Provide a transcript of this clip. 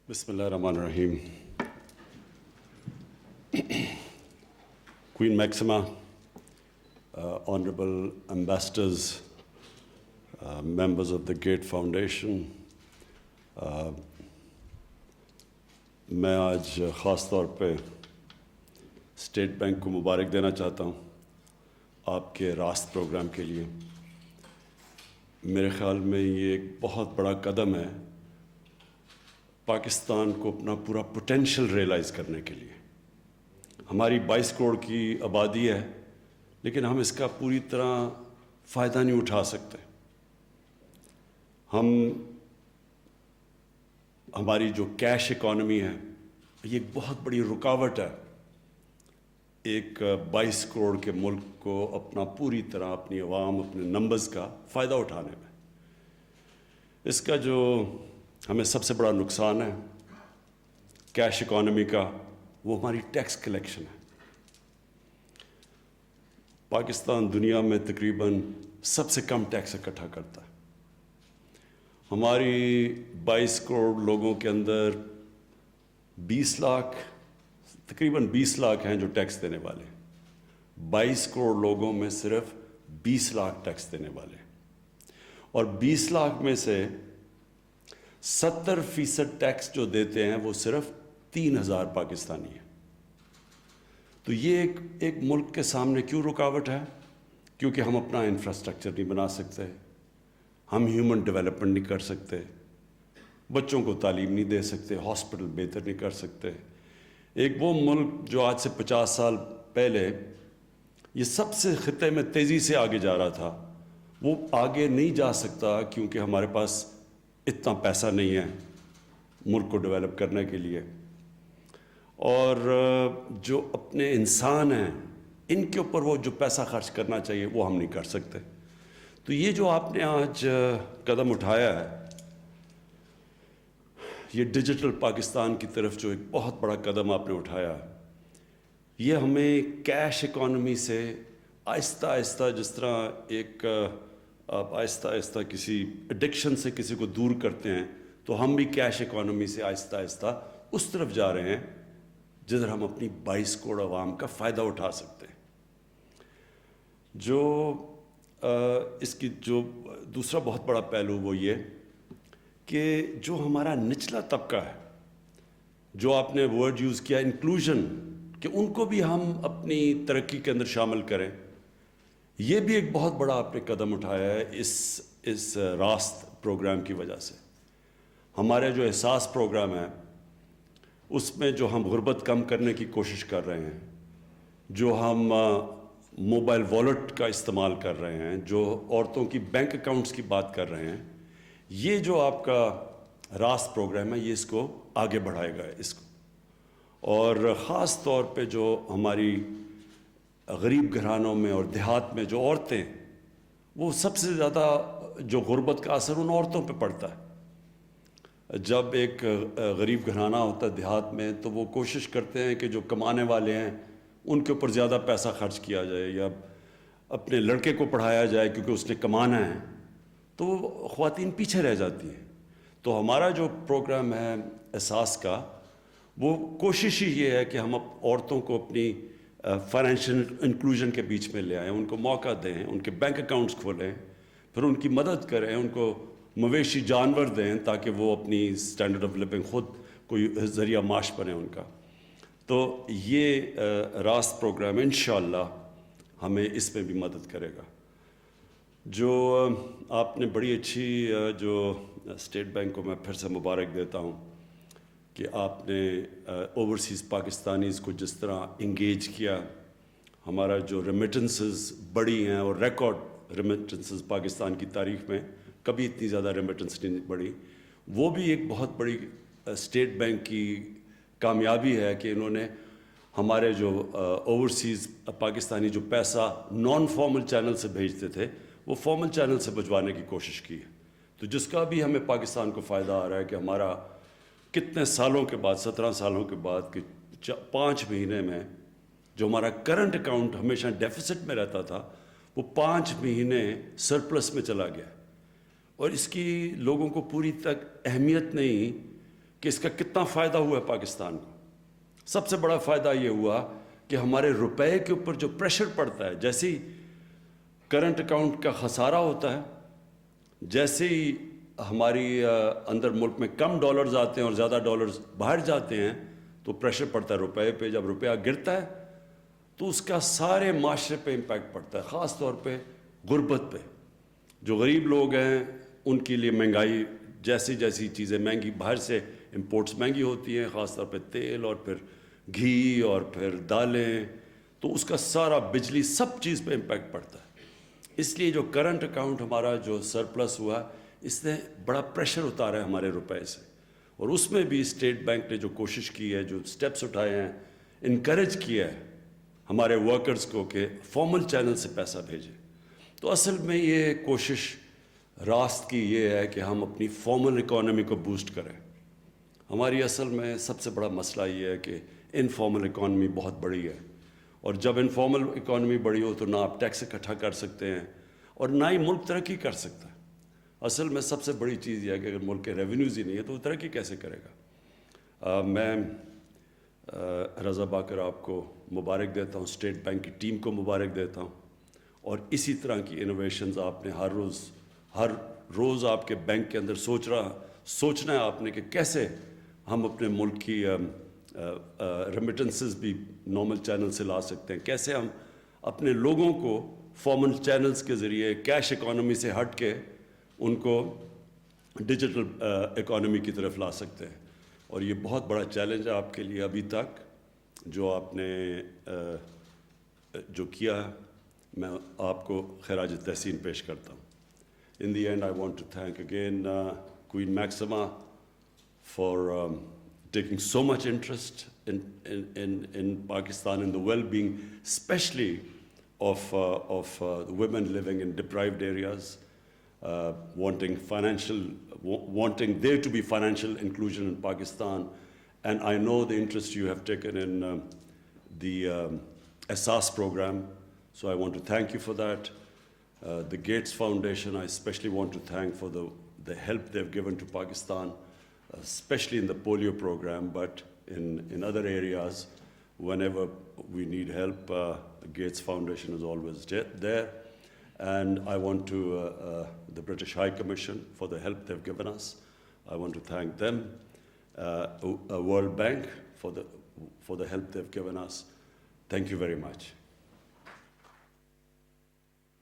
بسم اللہ الرحمن الرحیم. Queen Maxima, honorable ambassadors, members of the Gate Foundation, میں آج خاص طور پہ اسٹیٹ بینک کو مبارک دینا چاہتا ہوں آپ کے راست پروگرام کے لیے. میرے خیال میں یہ ایک بہت بڑا قدم ہے پاکستان کو اپنا پورا پوٹینشیل ریئلائز کرنے کے لیے. ہماری 22 کروڑ کی آبادی ہے لیکن ہم اس کا پوری طرح فائدہ نہیں اٹھا سکتے. ہماری جو کیش اکانومی ہے یہ ایک بہت بڑی رکاوٹ ہے ایک 22 کروڑ کے ملک کو اپنا پوری طرح اپنی عوام اپنے نمبرز کا فائدہ اٹھانے میں. اس کا جو ہمیں سب سے بڑا نقصان ہے کیش اکانومی کا وہ ہماری ٹیکس کلیکشن ہے. پاکستان دنیا میں تقریباً سب سے کم ٹیکس اکٹھا کرتا ہے. ہماری 22 کروڑ لوگوں کے اندر 20 لاکھ تقریباً 20 لاکھ ہیں جو ٹیکس دینے والے ہیں. 22 کروڑ لوگوں میں صرف 20 لاکھ ٹیکس دینے والے ہیں اور 20 لاکھ میں سے 70% ٹیکس جو دیتے ہیں وہ صرف 3,000 پاکستانی ہیں. تو یہ ایک ملک کے سامنے کیوں رکاوٹ ہے؟ کیونکہ ہم اپنا انفراسٹرکچر نہیں بنا سکتے, ہم ہیومن ڈیولپمنٹ نہیں کر سکتے, بچوں کو تعلیم نہیں دے سکتے, ہاسپٹل بہتر نہیں کر سکتے. ایک وہ ملک جو آج سے 50 سال پہلے یہ سب سے خطے میں تیزی سے آگے جا رہا تھا وہ آگے نہیں جا سکتا کیونکہ ہمارے پاس اتنا پیسہ نہیں ہے ملک کو ڈیولپ کرنے کے لیے. اور جو اپنے انسان ہیں ان کے اوپر وہ جو پیسہ خرچ کرنا چاہیے وہ ہم نہیں کر سکتے. تو یہ جو آپ نے آج قدم اٹھایا ہے یہ ڈیجیٹل پاکستان کی طرف جو ایک بہت بڑا قدم آپ نے اٹھایا ہے یہ ہمیں کیش اکانومی سے آہستہ آہستہ جس طرح ایک آپ آہستہ آہستہ کسی ایڈکشن سے کسی کو دور کرتے ہیں تو ہم بھی کیش اکانومی سے آہستہ آہستہ اس طرف جا رہے ہیں جدھر ہم اپنی 22 کروڑ عوام کا فائدہ اٹھا سکتے ہیں. جو اس کی جو دوسرا بہت بڑا پہلو وہ یہ کہ جو ہمارا نچلا طبقہ ہے جو آپ نے ورڈ یوز کیا انکلوژن کہ ان کو بھی ہم اپنی ترقی کے اندر شامل کریں, یہ بھی ایک بہت بڑا آپ نے قدم اٹھایا ہے اس راست پروگرام کی وجہ سے. ہمارے جو احساس پروگرام ہے اس میں جو ہم غربت کم کرنے کی کوشش کر رہے ہیں, جو ہم موبائل والیٹ کا استعمال کر رہے ہیں, جو عورتوں کی بینک اکاؤنٹس کی بات کر رہے ہیں, یہ جو آپ کا راست پروگرام ہے یہ اس کو آگے بڑھائے گا اس کو. اور خاص طور پہ جو ہماری غریب گھرانوں میں اور دیہات میں جو عورتیں وہ سب سے زیادہ جو غربت کا اثر ان عورتوں پہ پڑتا ہے. جب ایک غریب گھرانہ ہوتا ہے دیہات میں تو وہ کوشش کرتے ہیں کہ جو کمانے والے ہیں ان کے اوپر زیادہ پیسہ خرچ کیا جائے یا اپنے لڑکے کو پڑھایا جائے کیونکہ اس نے کمانا ہے, تو وہ خواتین پیچھے رہ جاتی ہیں. تو ہمارا جو پروگرام ہے احساس کا وہ کوشش ہی یہ ہے کہ ہم عورتوں کو اپنی فائنینشیل انکلوژن کے بیچ میں لے آئیں, ان کو موقع دیں, ان کے بینک اکاؤنٹس کھولیں, پھر ان کی مدد کریں, ان کو مویشی جانور دیں تاکہ وہ اپنی سٹینڈرڈ آف لیونگ خود کوئی ذریعہ معاش بنے ان کا. تو یہ راست پروگرام انشاءاللہ ہمیں اس میں بھی مدد کرے گا. جو آپ نے بڑی اچھی جو اسٹیٹ بینک کو میں پھر سے مبارک دیتا ہوں کہ آپ نے اوورسیز پاکستانیز کو جس طرح انگیج کیا. ہمارا جو ریمیٹنسز بڑی ہیں اور ریکارڈ ریمیٹنسز پاکستان کی تاریخ میں کبھی اتنی زیادہ ریمیٹنس نہیں بڑھی, وہ بھی ایک بہت بڑی اسٹیٹ بینک کی کامیابی ہے کہ انہوں نے ہمارے جو اوورسیز پاکستانی جو پیسہ نان فارمل چینل سے بھیجتے تھے وہ فارمل چینل سے بھجوانے کی کوشش کی ہے. تو جس کا بھی ہمیں پاکستان کو فائدہ آ رہا ہے کہ ہمارا کتنے سالوں کے بعد 17 سالوں کے بعد کہ 5 مہینے میں جو ہمارا کرنٹ اکاؤنٹ ہمیشہ ڈیفیسٹ میں رہتا تھا وہ 5 مہینے سرپلس میں چلا گیا. اور اس کی لوگوں کو پوری تک اہمیت نہیں کہ اس کا کتنا فائدہ ہوا ہے پاکستان کو. سب سے بڑا فائدہ یہ ہوا کہ ہمارے روپے کے اوپر جو پریشر پڑتا ہے، جیسے ہی کرنٹ اکاؤنٹ کا خسارہ ہوتا ہے، جیسے ہی ہماری اندر ملک میں کم ڈالرز آتے ہیں اور زیادہ ڈالرز باہر جاتے ہیں تو پریشر پڑتا ہے روپے پہ. جب روپیہ گرتا ہے تو اس کا سارے معاشرے پہ امپیکٹ پڑتا ہے، خاص طور پہ غربت پہ. جو غریب لوگ ہیں ان کے لیے مہنگائی، جیسی جیسی چیزیں مہنگی، باہر سے امپورٹس مہنگی ہوتی ہیں، خاص طور پہ تیل اور پھر گھی اور پھر دالیں، تو اس کا سارا بجلی سب چیز پہ امپیکٹ پڑتا ہے. اس لیے جو کرنٹ اکاؤنٹ ہمارا جو سرپلس ہوا، اس نے بڑا پریشر اتارا ہے ہمارے روپے سے. اور اس میں بھی اسٹیٹ بینک نے جو کوشش کی ہے، جو سٹیپس اٹھائے ہیں، انکریج کیا ہے ہمارے ورکرز کو کہ فارمل چینل سے پیسہ بھیجیں. تو اصل میں یہ کوشش راست کی یہ ہے کہ ہم اپنی فارمل اکانومی کو بوسٹ کریں. ہماری اصل میں سب سے بڑا مسئلہ یہ ہے کہ انفارمل اکانومی بہت بڑی ہے، اور جب انفارمل اکانومی بڑی ہو تو نہ آپ ٹیکس اکٹھا کر سکتے ہیں اور نہ ہی ملک ترقی کر سکتا ہے. اصل میں سب سے بڑی چیز یہ ہے کہ اگر ملک کے ریونیوز ہی نہیں ہے تو وہ ترقی کیسے کرے گا. میں رضا باقر آپ کو مبارک دیتا ہوں، اسٹیٹ بینک کی ٹیم کو مبارک دیتا ہوں، اور اسی طرح کی انوویشنز آپ نے ہر روز آپ کے بینک کے اندر سوچنا ہے آپ نے کہ کیسے ہم اپنے ملک کی ریمیٹنسز بھی نارمل چینل سے لا سکتے ہیں، کیسے ہم اپنے لوگوں کو فارمل چینلز کے ذریعے کیش اکانومی سے ہٹ کے ان کو ڈیجیٹل اکانومی کی طرف لا سکتے ہیں. اور یہ بہت بڑا چیلنج ہے آپ کے لیے ابھی تک جو آپ نے جو کیا ہے. میں آپ کو خراج تحسین پیش کرتا ہوں. In the end, I want to thank again Queen Maxima for taking so much interest in Pakistan, in the well-being, especially of the women living in deprived areas, wanting there to be financial inclusion in Pakistan. And I know the interest you have taken in the Asas program, so I want to thank you for that. The Gates Foundation, I especially want to thank for the help they've given to Pakistan, especially in the polio program, but in other areas, whenever we need help, the Gates Foundation is always there. And I want to, the British High Commission for the help they've given us. I want to thank them, World Bank for the help they've given us. Thank you very much.